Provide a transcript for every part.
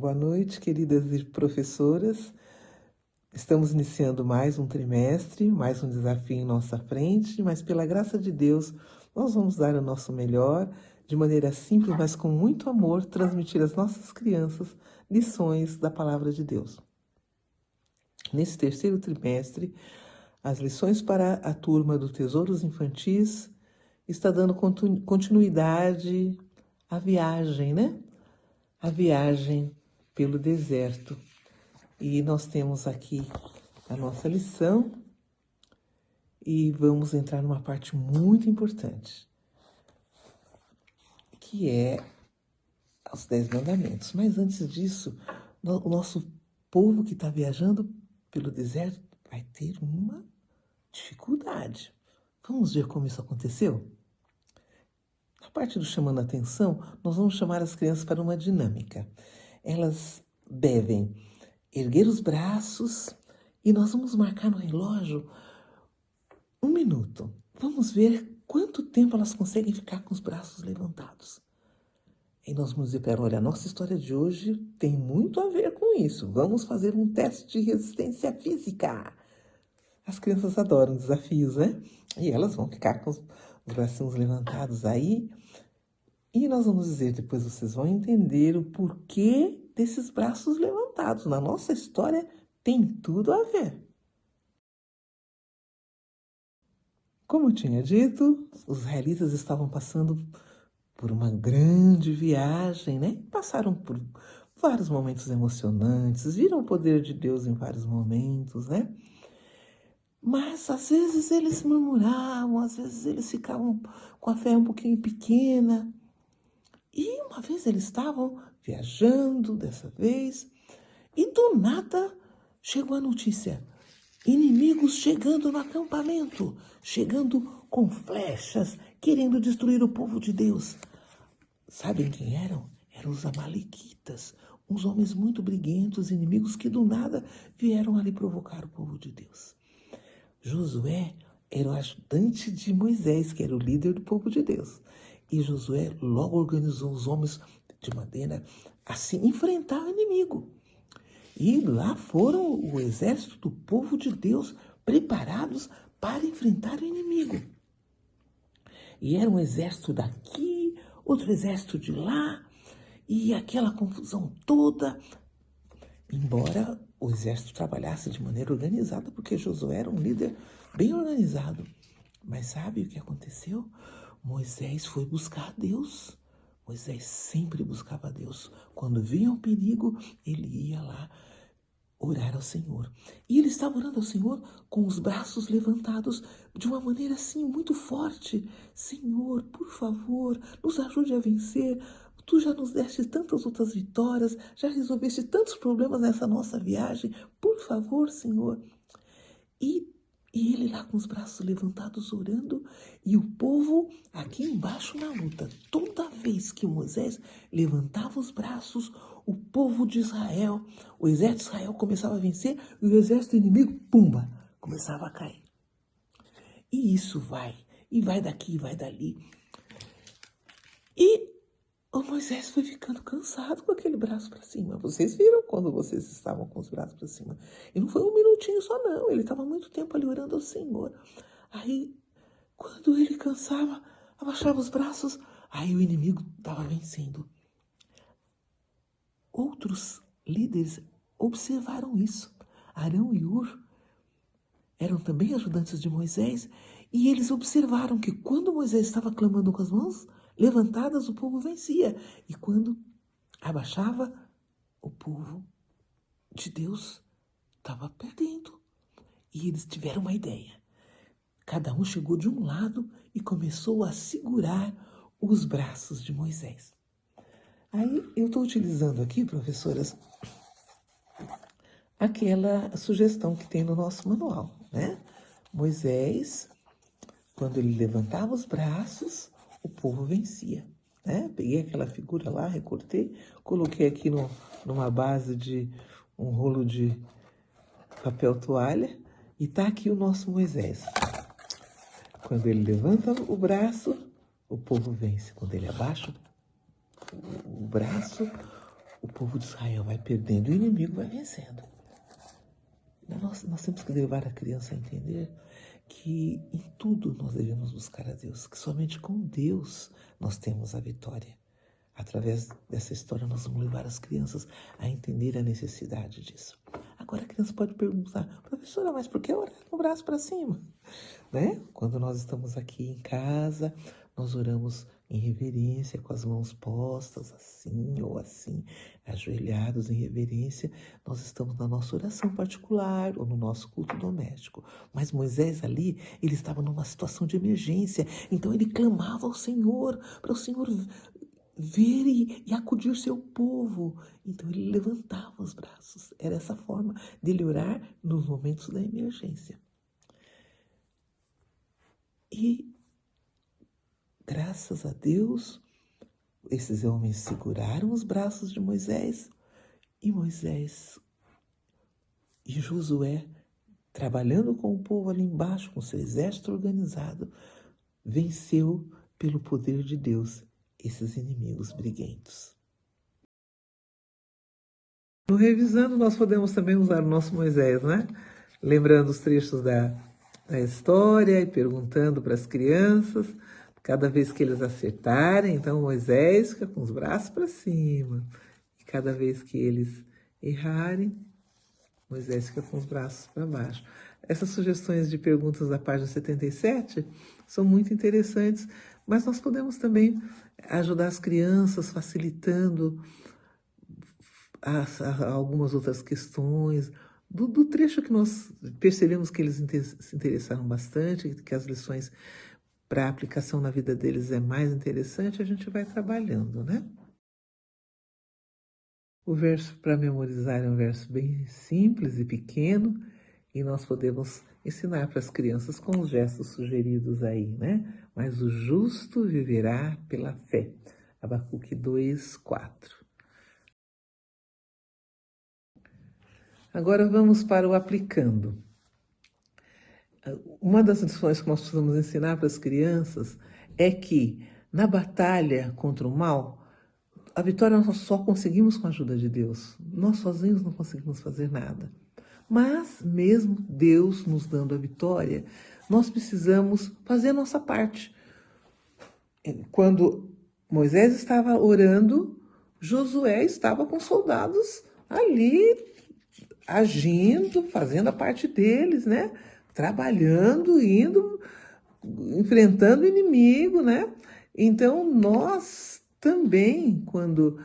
Boa noite, queridas professoras. Estamos iniciando mais um trimestre, mais um desafio em nossa frente, mas pela graça de Deus, nós vamos dar o nosso melhor, de maneira simples, mas com muito amor, transmitir às nossas crianças lições da Palavra de Deus. Nesse terceiro trimestre, as lições para a turma do Tesouros Infantis está dando continuidade à viagem, né? A viagem pelo deserto. E nós temos aqui a nossa lição e vamos entrar numa parte muito importante, que é os 10 mandamentos. Mas antes disso, o nosso povo que está viajando pelo deserto vai ter uma dificuldade. Vamos ver como isso aconteceu? Na parte do chamando a atenção, nós vamos chamar as crianças para uma dinâmica. Elas devem erguer os braços e nós vamos marcar no relógio 1 minuto. Vamos ver quanto tempo elas conseguem ficar com os braços levantados. E nós vamos dizer para ela, olha, a nossa história de hoje tem muito a ver com isso. Vamos fazer um teste de resistência física. As crianças adoram desafios, né? E elas vão ficar com os bracinhos levantados aí. E nós vamos dizer, depois vocês vão entender o porquê desses braços levantados. Na nossa história tem tudo a ver. Como eu tinha dito, os israelitas estavam passando por uma grande viagem, né? Passaram por vários momentos emocionantes, viram o poder de Deus em vários momentos, né? Mas às vezes eles murmuravam, às vezes eles ficavam com a fé um pouquinho pequena. E uma vez eles estavam viajando, dessa vez, e do nada chegou a notícia. Inimigos chegando no acampamento, chegando com flechas, querendo destruir o povo de Deus. Sabem quem eram? Eram os amalequitas, uns homens muito briguentos, inimigos que do nada vieram ali provocar o povo de Deus. Josué era o ajudante de Moisés, que era o líder do povo de Deus. E Josué logo organizou os homens de maneira a se enfrentar o inimigo. E lá foram o exército do povo de Deus preparados para enfrentar o inimigo. E era um exército daqui, outro exército de lá, e aquela confusão toda. Embora o exército trabalhasse de maneira organizada, porque Josué era um líder bem organizado. Mas sabe o que aconteceu? Moisés foi buscar Deus. Moisés sempre buscava Deus. Quando vinha o perigo, ele ia lá orar ao Senhor. E ele estava orando ao Senhor com os braços levantados de uma maneira assim muito forte. Senhor, por favor, nos ajude a vencer. Tu já nos deste tantas outras vitórias, já resolveste tantos problemas nessa nossa viagem. Por favor, Senhor. E ele lá com os braços levantados orando e o povo aqui embaixo na luta. Toda vez que Moisés levantava os braços, o povo de Israel, o exército de Israel começava a vencer e o exército inimigo, pumba, começava a cair. E isso vai, e vai daqui, e vai dali. E o Moisés foi ficando cansado com aquele braço para cima. Vocês viram quando vocês estavam com os braços para cima. E não foi 1 minutinho só não, ele estava muito tempo ali orando ao Senhor. Aí, quando ele cansava, abaixava os braços, aí o inimigo estava vencendo. Outros líderes observaram isso. Arão e Hur eram também ajudantes de Moisés, e eles observaram que quando Moisés estava clamando com as mãos levantadas, o povo vencia. E quando abaixava, o povo de Deus estava perdendo. E eles tiveram uma ideia. Cada um chegou de um lado e começou a segurar os braços de Moisés. Aí eu estou utilizando aqui, professoras, aquela sugestão que tem no nosso manual, né? Moisés, quando ele levantava os braços, o povo vencia, né? Peguei aquela figura lá, recortei, coloquei aqui numa base de um rolo de papel toalha e tá aqui o nosso Moisés. Quando ele levanta o braço, o povo vence. Quando ele abaixa o braço, o povo de Israel vai perdendo e o inimigo vai vencendo. Nós temos que levar a criança a entender que em tudo nós devemos buscar a Deus, que somente com Deus nós temos a vitória. Através dessa história, nós vamos levar as crianças a entender a necessidade disso. Agora a criança pode perguntar, professora, mas por que orar com o braço para cima? Né? Quando nós estamos aqui em casa, nós oramos em reverência, com as mãos postas, assim ou assim, ajoelhados em reverência. Nós estamos na nossa oração particular ou no nosso culto doméstico. Mas Moisés ali, ele estava numa situação de emergência, então ele clamava ao Senhor, para o Senhor ver e acudir seu povo. Então ele levantava os braços. Era essa forma dele orar nos momentos da emergência. E, graças a Deus, esses homens seguraram os braços de Moisés e Moisés e Josué, trabalhando com o povo ali embaixo, com seu exército organizado, venceu pelo poder de Deus esses inimigos briguentos. No Revisando, nós podemos também usar o nosso Moisés, né? Lembrando os trechos da história e perguntando para as crianças, cada vez que eles acertarem, então Moisés fica com os braços para cima. E cada vez que eles errarem, Moisés fica com os braços para baixo. Essas sugestões de perguntas da página 77 são muito interessantes, mas nós podemos também ajudar as crianças facilitando algumas outras questões. Do trecho que nós percebemos que eles se interessaram bastante, que as lições para a aplicação na vida deles é mais interessante, a gente vai trabalhando, né? O verso para memorizar é um verso bem simples e pequeno, e nós podemos ensinar para as crianças com os gestos sugeridos aí, né? Mas o justo viverá pela fé. Abacuque 2:4. Agora vamos para o aplicando. Uma das lições que nós precisamos ensinar para as crianças é que na batalha contra o mal, a vitória nós só conseguimos com a ajuda de Deus. Nós sozinhos não conseguimos fazer nada. Mas mesmo Deus nos dando a vitória, nós precisamos fazer a nossa parte. Quando Moisés estava orando, Josué estava com soldados ali agindo, fazendo a parte deles, né? Trabalhando, indo, enfrentando o inimigo, né? Então, nós também, quando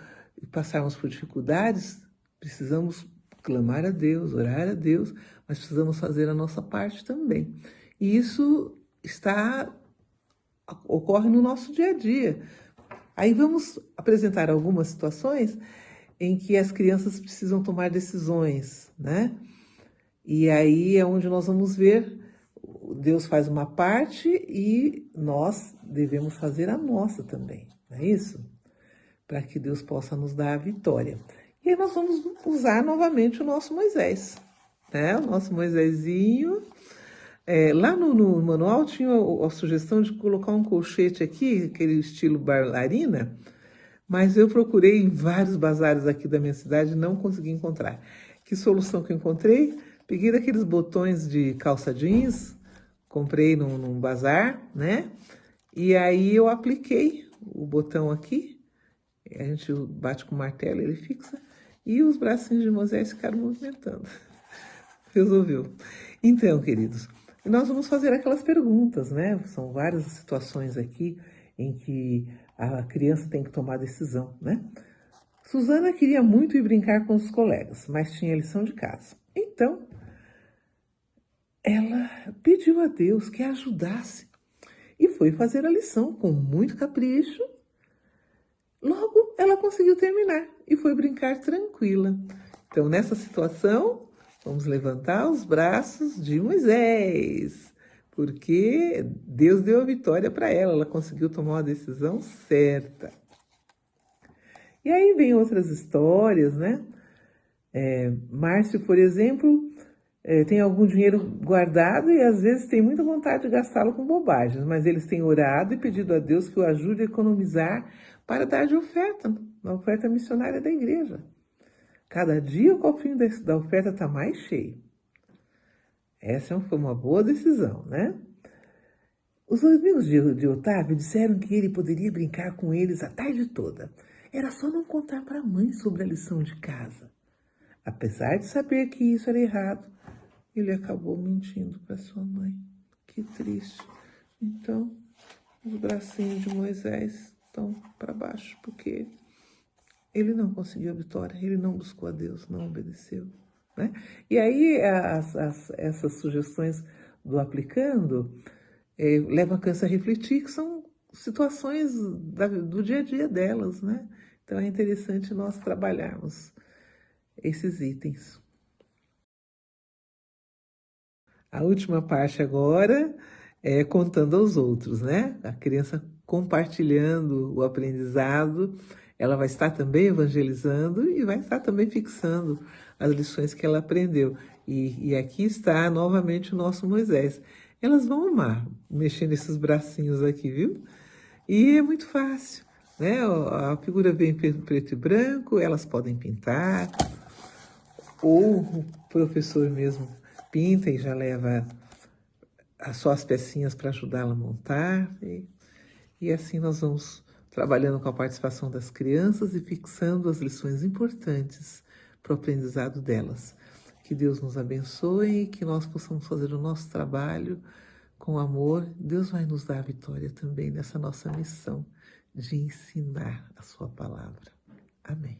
passarmos por dificuldades, precisamos clamar a Deus, orar a Deus, mas precisamos fazer a nossa parte também. E isso ocorre no nosso dia a dia. Aí vamos apresentar algumas situações em que as crianças precisam tomar decisões, né? E aí é onde nós vamos ver, Deus faz uma parte e nós devemos fazer a nossa também, não é isso? Para que Deus possa nos dar a vitória. E aí nós vamos usar novamente o nosso Moisés, né? O nosso Moisésinho. Lá no manual tinha a sugestão de colocar um colchete aqui, aquele estilo bailarina, mas eu procurei em vários bazares aqui da minha cidade e não consegui encontrar. Que solução que eu encontrei? Peguei daqueles botões de calça jeans, comprei num bazar, né? E aí eu apliquei o botão aqui, a gente bate com o martelo, ele fixa, e os bracinhos de Moisés ficaram movimentando. Resolveu. Então, queridos, nós vamos fazer aquelas perguntas, né? São várias situações aqui em que a criança tem que tomar decisão, né? Suzana queria muito ir brincar com os colegas, mas tinha lição de casa. Então, ela pediu a Deus que a ajudasse e foi fazer a lição com muito capricho. Logo, ela conseguiu terminar e foi brincar tranquila. Então, nessa situação, vamos levantar os braços de Moisés, porque Deus deu a vitória para ela, ela conseguiu tomar a decisão certa. E aí vem outras histórias, né? Márcio, por exemplo, Tem algum dinheiro guardado e às vezes tem muita vontade de gastá-lo com bobagens, mas eles têm orado e pedido a Deus que o ajude a economizar para dar de oferta, na oferta missionária da igreja. Cada dia o cofrinho da oferta está mais cheio. Essa foi uma boa decisão, né? Os amigos de Otávio disseram que ele poderia brincar com eles a tarde toda. Era só não contar para a mãe sobre a lição de casa. Apesar de saber que isso era errado, ele acabou mentindo para sua mãe. Que triste. Então, os bracinhos de Moisés estão para baixo, porque ele não conseguiu a vitória, ele não buscou a Deus, não obedeceu. Né? E aí, essas sugestões do aplicando levam a criança a refletir que são situações do dia a dia delas, né? Então, é interessante nós trabalharmos esses itens. A última parte agora é contando aos outros, né? A criança compartilhando o aprendizado, ela vai estar também evangelizando e vai estar também fixando as lições que ela aprendeu. E aqui está novamente o nosso Moisés. Elas vão amar mexer nesses bracinhos aqui, viu? E é muito fácil, né? A figura vem em preto e branco, elas podem pintar, ou o professor mesmo pinta e já leva só as pecinhas para ajudá-la a montar. E assim nós vamos trabalhando com a participação das crianças e fixando as lições importantes para o aprendizado delas. Que Deus nos abençoe e que nós possamos fazer o nosso trabalho com amor. Deus vai nos dar a vitória também nessa nossa missão de ensinar a sua palavra. Amém.